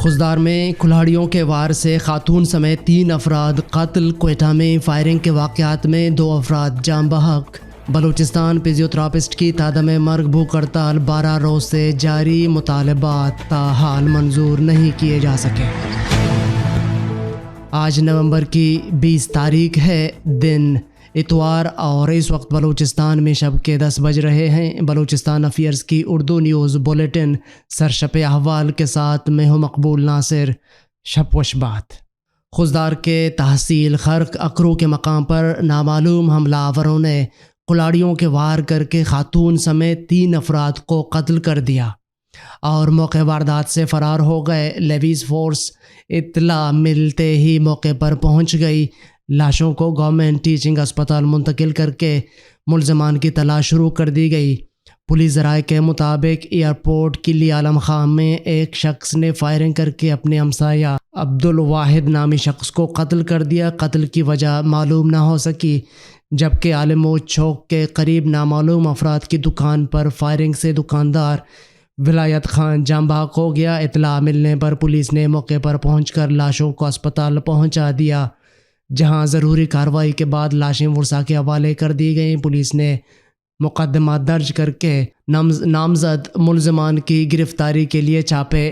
خضدار میں کھلاڑیوں کے وار سے خاتون سمیت 3 افراد قتل۔ کوئٹہ میں فائرنگ کے واقعات میں 2 افراد جاں بحق۔ بلوچستان فزیوتھراپسٹ کی تادم مرگ بھوک ہڑتال 12 روز سے جاری، مطالبات تاحال منظور نہیں کیے جا سکے۔ آج نومبر کی 20 تاریخ ہے، دن اتوار، اور اس وقت بلوچستان میں شب کے 10 بج رہے ہیں۔ بلوچستان افیئرز کی اردو نیوز بلیٹن سرشپ احوال کے ساتھ میں ہوں مقبول ناصر۔ شب و شبات۔ خضدار کے تحصیل خرق اکرو کے مقام پر نامعلوم حملہ آوروں نے کلاڑیوں کے وار کر کے خاتون سمیت 3 افراد کو قتل کر دیا اور موقع واردات سے فرار ہو گئے۔ لیویز فورس اطلاع ملتے ہی موقع پر پہنچ گئی۔ لاشوں کو گورنمنٹ ٹیچنگ اسپتال منتقل کر کے ملزمان کی تلاش شروع کر دی گئی۔ پولیس ذرائع کے مطابق ایئرپورٹ قلی عالم خان میں ایک شخص نے فائرنگ کر کے اپنے ہمسایہ عبدالواحد نامی شخص کو قتل کر دیا۔ قتل کی وجہ معلوم نہ ہو سکی، جبکہ عالم موج چوک کے قریب نامعلوم افراد کی دکان پر فائرنگ سے دکاندار ولایت خان جاں بحق ہو گیا۔ اطلاع ملنے پر پولیس نے موقع پر پہنچ کر لاشوں کو اسپتال پہنچا دیا، جہاں ضروری کارروائی کے بعد لاشیں ورثاء کے حوالے کر دی گئیں۔ پولیس نے مقدمہ درج کر کے نامزد ملزمان کی گرفتاری کے لیے چھاپے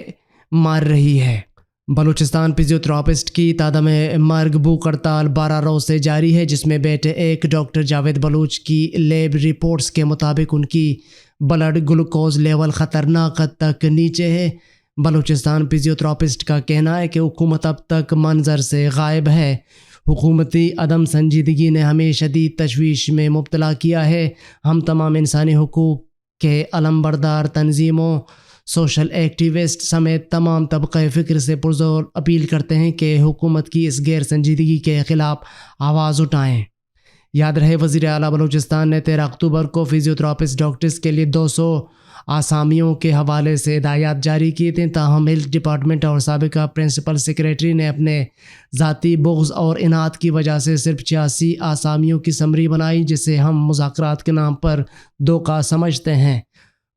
مار رہی ہے۔ بلوچستان فزیوتھراپسٹ کی تادم مرگ بھوک ہڑتال 12 روز سے جاری ہے، جس میں بیٹے ایک ڈاکٹر جاوید بلوچ کی لیب رپورٹس کے مطابق ان کی بلڈ گلوکوز لیول خطرناک حد تک نیچے ہے۔ بلوچستان فزیوتھراپسٹ کا کہنا ہے کہ حکومت اب تک منظر سے غائب ہے۔ حکومتی عدم سنجیدگی نے ہمیں شدید تشویش میں مبتلا کیا ہے۔ ہم تمام انسانی حقوق کے علمبردار تنظیموں، سوشل ایکٹیوسٹ سمیت تمام طبقہ فکر سے پرزور اپیل کرتے ہیں کہ حکومت کی اس غیر سنجیدگی کے خلاف آواز اٹھائیں۔ یاد رہے، وزیر اعلیٰ بلوچستان نے 13 اکتوبر کو فزیوتھراپسٹ ڈاکٹرز کے لیے 200 آسامیوں کے حوالے سے ہدایات جاری کی تھیں، تاہم ہیلتھ ڈپارٹمنٹ اور سابقہ پرنسپل سیکریٹری نے اپنے ذاتی بغض اور اناد کی وجہ سے صرف 86 آسامیوں کی سمری بنائی، جسے ہم مذاکرات کے نام پر دھوکہ سمجھتے ہیں۔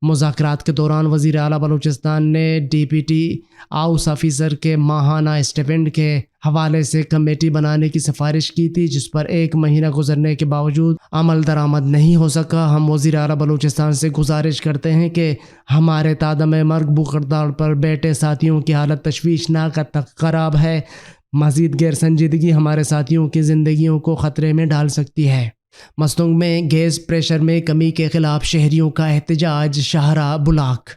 مذاکرات کے دوران وزیر اعلیٰ بلوچستان نے D P T house officer کے ماہانہ اسٹیپنڈ کے حوالے سے کمیٹی بنانے کی سفارش کی تھی، جس پر 1 مہینہ گزرنے کے باوجود عمل درآمد نہیں ہو سکا۔ ہم وزیر اعلیٰ بلوچستان سے گزارش کرتے ہیں کہ ہمارے تادم مرگ بھوک ہڑتال پر بیٹھے ساتھیوں کی حالت تشویشناک حد تک خراب ہے۔ مزید غیر سنجیدگی ہمارے ساتھیوں کی زندگیوں کو خطرے میں ڈال سکتی ہے۔ مسنگ میں گیس پریشر میں کمی کے خلاف شہریوں کا احتجاج، شاہراہ بلاک۔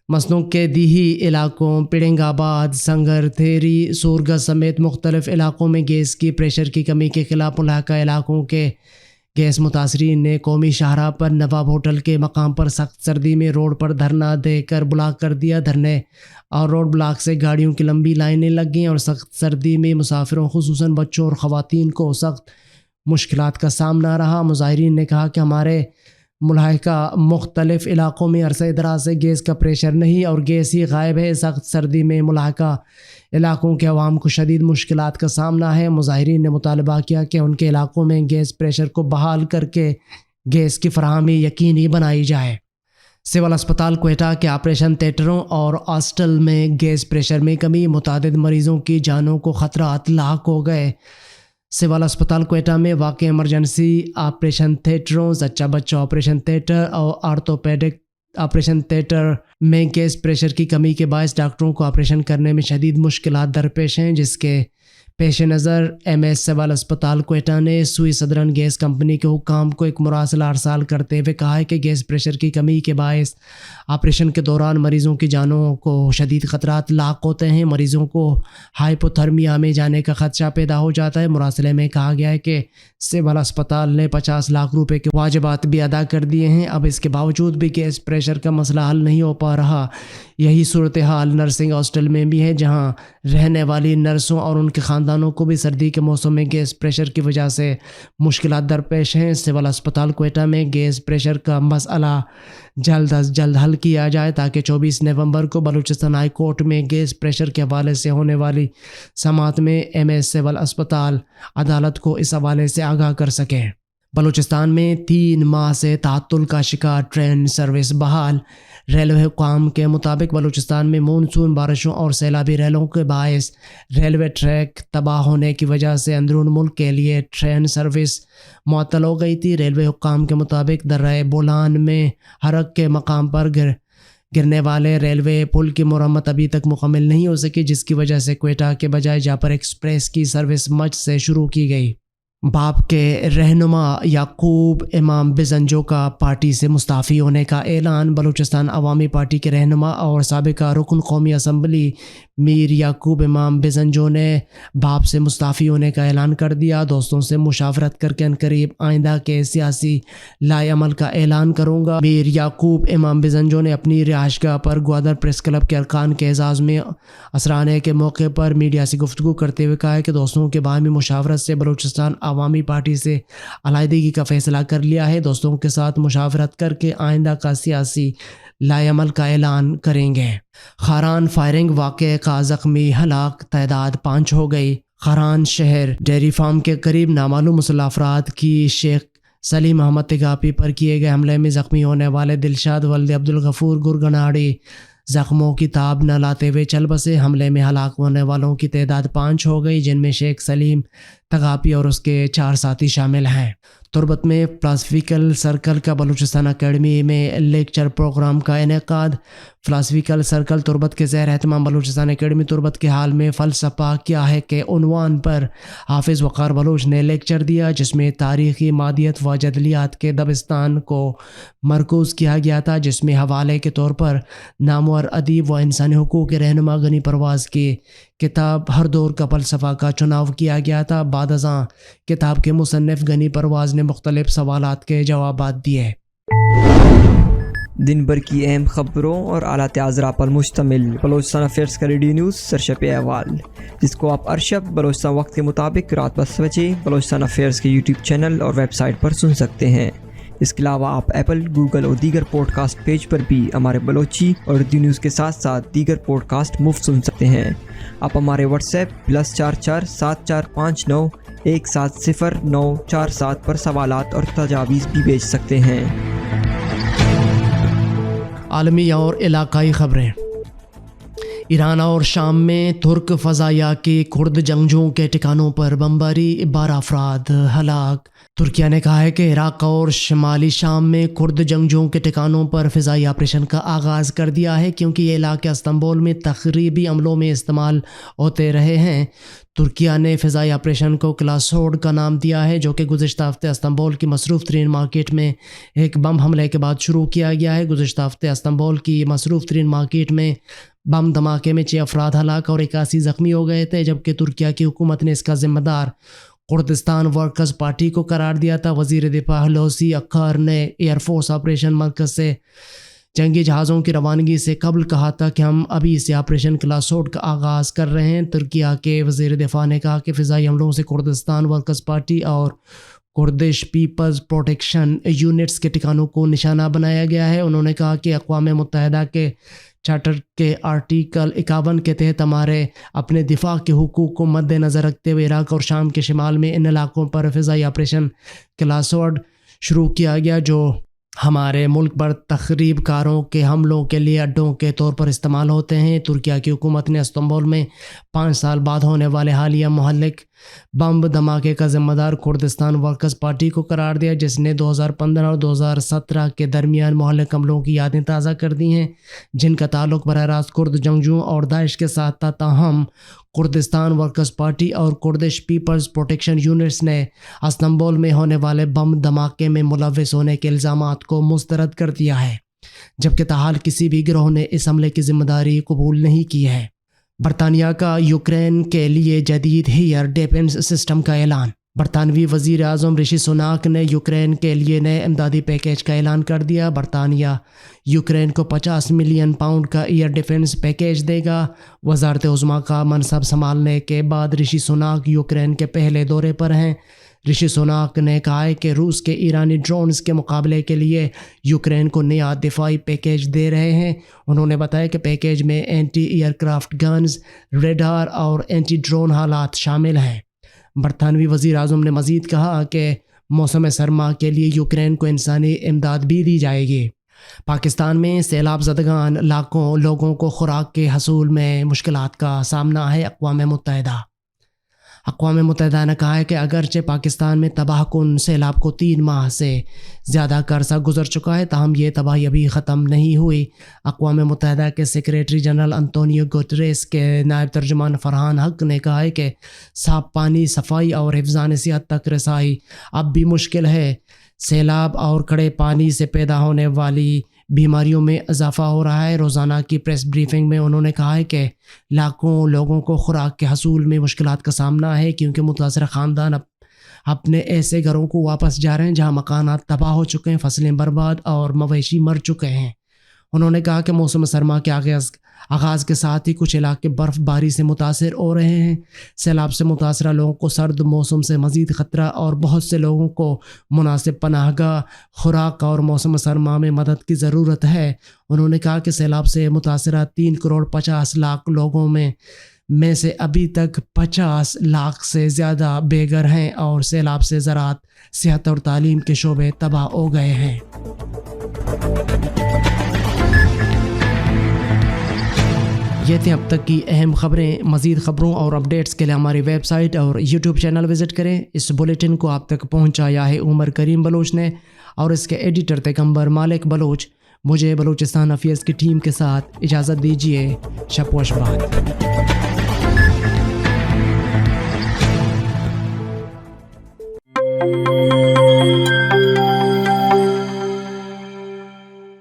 مسنگ کے دیہی علاقوں پڑنگ آباد، سنگر، تھیری، سورگا سمیت مختلف علاقوں میں گیس کی پریشر کی کمی کے خلاف ملحقہ علاقوں کے گیس متاثرین نے قومی شاہراہ پر نواب ہوٹل کے مقام پر سخت سردی میں روڈ پر دھرنا دے کر بلاک کر دیا۔ دھرنے اور روڈ بلاک سے گاڑیوں کی لمبی لائنیں لگ گئیں اور سخت سردی میں مسافروں خصوصاً بچوں اور خواتین کو سخت مشکلات کا سامنا رہا۔ مظاہرین نے کہا کہ ہمارے ملحقہ مختلف علاقوں میں عرصہ دراز سے گیس کا پریشر نہیں اور گیس ہی غائب ہے۔ سخت سردی میں ملحقہ علاقوں کے عوام کو شدید مشکلات کا سامنا ہے۔ مظاہرین نے مطالبہ کیا کہ ان کے علاقوں میں گیس پریشر کو بحال کر کے گیس کی فراہمی یقینی بنائی جائے۔ سول اسپتال کوئٹہ کے آپریشن تھیٹروں اور ہاسٹل میں گیس پریشر میں کمی، متعدد مریضوں کی جانوں کو خطرات لاحق ہو گئے۔ سول اسپتال کوئٹہ میں واقع ایمرجنسی آپریشن تھیٹروں، زچہ بچہ آپریشن تھیٹر اور آرتھوپیڈک آپریشن تھیٹر میں گیس پریشر کی کمی کے باعث ڈاکٹروں کو آپریشن کرنے میں شدید مشکلات درپیش ہیں، جس کے پیش نظر ایم ایس سول اسپتال کوئٹہ نے سوئی سدرن گیس کمپنی کے حکام کو ایک مراسلہ ارسال کرتے ہوئے کہا ہے کہ گیس پریشر کی کمی کے باعث آپریشن کے دوران مریضوں کی جانوں کو شدید خطرات لاحق ہوتے ہیں۔ مریضوں کو ہائپوتھرمیا میں جانے کا خدشہ پیدا ہو جاتا ہے۔ مراسلے میں کہا گیا ہے کہ سول اسپتال نے 50 لاکھ روپے کے واجبات بھی ادا کر دیے ہیں، اب اس کے باوجود بھی گیس پریشر کا مسئلہ حل نہیں ہو پا رہا۔ یہی صورتحال نرسنگ ہاسٹل میں بھی ہے، جہاں رہنے والی نرسوں اور ان کے خاندانوں کو بھی سردی کے موسم میں گیس پریشر کی وجہ سے مشکلات درپیش ہیں۔ سول اسپتال کوئٹہ میں گیس پریشر کا مسئلہ جلد از جلد حل کیا جائے تاکہ 24 نومبر کو بلوچستان ہائی کورٹ میں گیس پریشر کے حوالے سے ہونے والی سماعت میں ایم ایس سول اسپتال عدالت کو اس حوالے سے آگاہ کر سکے۔ بلوچستان میں 3 ماہ سے تعطل کا شکار ٹرین سروس بحال۔ ریلوے حکام کے مطابق بلوچستان میں مونسون بارشوں اور سیلابی ریلوں کے باعث ریلوے ٹریک تباہ ہونے کی وجہ سے اندرون ملک کے لیے ٹرین سروس معطل ہو گئی تھی۔ ریلوے حکام کے مطابق درہ بولان میں حرق کے مقام پر گرنے والے ریلوے پل کی مرمت ابھی تک مکمل نہیں ہو سکی، جس کی وجہ سے کوئٹہ کے بجائے جاپر ایکسپریس کی سروس مچھ سے شروع کی گئی۔ باپ کے رہنما یعقوب امام بزنجو کا پارٹی سے مستعفی ہونے کا اعلان۔ بلوچستان عوامی پارٹی کے رہنما اور سابقہ رکن قومی اسمبلی میر یعقوب امام بزنجو نے باپ سے مستعفی ہونے کا اعلان کر دیا۔ دوستوں سے مشاورت کر کے عنقریب آئندہ کے سیاسی لائے عمل کا اعلان کروں گا۔ میر یعقوب امام بزنجو نے اپنی رہائش گاہ پر گوادر پریس کلب کے ارکان کے اعزاز میں اسرانے کے موقع پر میڈیا سے گفتگو کرتے ہوئے کہا ہے کہ دوستوں کے باہمی مشاورت سے بلوچستان عوامی پارٹی سے علیحدگی کا فیصلہ کر لیا ہے۔ دوستوں کے ساتھ مشاورت کر کے آئندہ کا سیاسی لائے عمل کا اعلان کریں گے۔ خاران فائرنگ واقعے کا زخمی ہلاک، تعداد 5 ہو گئی۔ خاران شہر ڈیری فارم کے قریب نامعلوم مسلح افراد کی شیخ سلیم احمد تگاپی پر کیے گئے حملے میں زخمی ہونے والے دلشاد ولد عبدالغفور گرگناڑی زخموں کی تاب نہ لاتے ہوئے چل بسے۔ حملے میں ہلاک ہونے والوں کی تعداد 5 ہو گئی، جن میں شیخ سلیم تگاپی اور اس کے 4 ساتھی شامل ہیں۔ تربت میں فلاسفیکل سرکل کا بلوچستان اکیڈمی میں لیکچر پروگرام کا انعقاد۔ فلاسفیکل سرکل تربت کے زیر اہتمام بلوچستان اکیڈمی تربت کے حال میں فلسفہ کیا ہے کے عنوان پر حافظ وقار بلوچ نے لیکچر دیا، جس میں تاریخی مادیت و جدلیات کے دبستان کو مرکوز کیا گیا تھا، جس میں حوالے کے طور پر نامور ادیب و انسانی حقوق کے رہنما غنی پرواز کی کتاب ہر دور کا فلسفہ کا چناؤ کیا گیا تھا۔ بعد ازاں کتاب کے مصنف غنی پرواز نے مختلف سوالات کے جوابات دیے۔ دن بھر کی اہم خبروں اور اعلیٰ اجراء پر مشتمل بلوچستان افیئرز کا ریڈیو نیوز سرشپ احوال، جس کو آپ ارشب بلوچستان وقت کے مطابق رات 10 بجے بلوچستان افیئرز کے یوٹیوب چینل اور ویب سائٹ پر سن سکتے ہیں۔ اس کے علاوہ آپ ایپل، گوگل اور دیگر پوڈ کاسٹ پیج پر بھی ہمارے بلوچی اور اردو نیوز کے ساتھ ساتھ دیگر پوڈ کاسٹ مفت سن سکتے ہیں۔ آپ ہمارے واٹس ایپ +44 7459 170 پر سوالات اور تجاویز بھی بھیج سکتے ہیں۔ عالمی اور علاقائی خبریں۔ ایران اور شام میں ترک فضائیہ کی کرد جنگجوؤں کے ٹھکانوں پر بمباری، 12 افراد ہلاک۔ ترکیہ نے کہا ہے کہ عراق اور شمالی شام میں کرد جنگجوؤں کے ٹھکانوں پر فضائی آپریشن کا آغاز کر دیا ہے، کیونکہ یہ علاقے استنبول میں تخریبی عملوں میں استعمال ہوتے رہے ہیں۔ ترکیہ نے فضائی آپریشن کو کلاسوڈ کا نام دیا ہے، جو کہ گزشتہ ہفتے استنبول کی مصروف ترین مارکیٹ میں ایک بم حملے کے بعد شروع کیا گیا ہے۔ گزشتہ ہفتے استنبول کی مصروف ترین مارکیٹ میں بم دھماکے میں 6 افراد ہلاک اور 81 زخمی ہو گئے تھے، جبکہ ترکیہ کی حکومت نے اس کا ذمہ دار کردستان ورکرز پارٹی کو قرار دیا تھا۔ وزیر دفاع ہلوسی اکھار نے ایئر فورس آپریشن مرکز سے جنگی جہازوں کی روانگی سے قبل کہا تھا کہ ہم ابھی سے آپریشن کلاسوڈ کا آغاز کر رہے ہیں۔ ترکیہ کے وزیر دفاع نے کہا کہ فضائی حملوں سے کردستان ورکرز پارٹی اور کردش پیپلز پروٹیکشن یونٹس کے ٹھکانوں کو نشانہ بنایا گیا ہے۔ انہوں نے کہا کہ اقوام متحدہ کے چارٹر کے آرٹیکل 51 کے تحت ہمارے اپنے دفاع کے حقوق کو مد نظر رکھتے ہوئے عراق اور شام کے شمال میں ان علاقوں پر فضائی آپریشن کلاسوڈ شروع کیا گیا، جو ہمارے ملک پر تخریب کاروں کے حملوں کے لیے اڈوں کے طور پر استعمال ہوتے ہیں۔ ترکیہ کی حکومت نے استنبول میں 5 سال بعد ہونے والے حالیہ مہلک بم دھماکے کا ذمہ دار کردستان ورکرز پارٹی کو قرار دیا، جس نے 2015 اور 2017 کے درمیان مہلک حملوں کی یادیں تازہ کر دی ہیں، جن کا تعلق براہ راست کرد جنگجوؤں اور داعش کے ساتھ تھا۔ تاہم کردستان ورکرز پارٹی اور کردش پیپلز پروٹیکشن یونٹس نے استنبول میں ہونے والے بم دھماکے میں ملوث ہونے کے الزامات کو مسترد کر دیا ہے، جبکہ تاحال کسی بھی گروہ نے اس حملے کی ذمہ داری قبول نہیں کی ہے۔ برطانیہ کا یوکرین کے لیے جدید ایئر ڈیفنس سسٹم کا اعلان۔ برطانوی وزیر اعظم رشی سوناک نے یوکرین کے لیے نئے امدادی پیکیج کا اعلان کر دیا۔ برطانیہ یوکرین کو 50 ملین پاؤنڈ کا ایئر ڈیفنس پیکیج دے گا۔ وزارت عظمیٰ کا منصب سنبھالنے کے بعد رشی سوناک یوکرین کے پہلے دورے پر ہیں۔ رشی سوناک نے کہا ہے کہ روس کے ایرانی ڈرونز کے مقابلے کے لیے یوکرین کو نیا دفاعی پیکیج دے رہے ہیں۔ انہوں نے بتایا کہ پیکیج میں anti aircraft guns, radar اور اینٹی ڈرون حالات شامل ہیں۔ برطانوی وزیر اعظم نے مزید کہا کہ موسم سرما کے لیے یوکرین کو انسانی امداد بھی دی جائے گی۔ پاکستان میں سیلاب زدگان لاکھوں لوگوں کو خوراک کے حصول میں مشکلات کا سامنا ہے۔ اقوام متحدہ نے کہا ہے کہ اگرچہ پاکستان میں تباہ کن سیلاب کو 3 ماہ سے زیادہ کا عرصہ گزر چکا ہے، تاہم یہ تباہی ابھی ختم نہیں ہوئی۔ اقوام متحدہ کے سیکریٹری جنرل انطونیو گوٹریس کے نائب ترجمان فرحان حق نے کہا ہے کہ صاف پانی، صفائی اور حفظان صحت تک رسائی اب بھی مشکل ہے۔ سیلاب اور کڑے پانی سے پیدا ہونے والی بیماریوں میں اضافہ ہو رہا ہے۔ روزانہ کی پریس بریفنگ میں انہوں نے کہا ہے کہ لاکھوں لوگوں کو خوراک کے حصول میں مشکلات کا سامنا ہے، کیونکہ متاثرہ خاندان اپنے ایسے گھروں کو واپس جا رہے ہیں جہاں مکانات تباہ ہو چکے ہیں، فصلیں برباد اور مویشی مر چکے ہیں۔ انہوں نے کہا کہ موسم سرما کے آغاز کے ساتھ ہی کچھ علاقے برف باری سے متاثر ہو رہے ہیں۔ سیلاب سے متاثرہ لوگوں کو سرد موسم سے مزید خطرہ اور بہت سے لوگوں کو مناسب پناہ گاہ، خوراک اور موسم سرما میں مدد کی ضرورت ہے۔ انہوں نے کہا کہ سیلاب سے متاثرہ 3,50,00,000 لوگوں میں سے ابھی تک 50 لاکھ سے زیادہ بے گھر ہیں اور سیلاب سے زراعت، صحت اور تعلیم کے شعبے تباہ ہو گئے ہیں۔ یہ تھیں اب تک کی اہم خبریں۔ مزید خبروں اور اپڈیٹس کے لیے ہماری ویب سائٹ اور یوٹیوب چینل وزٹ کریں۔ اس بلیٹن کو آپ تک پہنچایا ہے عمر کریم بلوچ نے، اور اس کے ایڈیٹر پیغمبر مالک بلوچ۔ مجھے بلوچستان افیئرز کی ٹیم کے ساتھ اجازت دیجیے۔ شب و شبات۔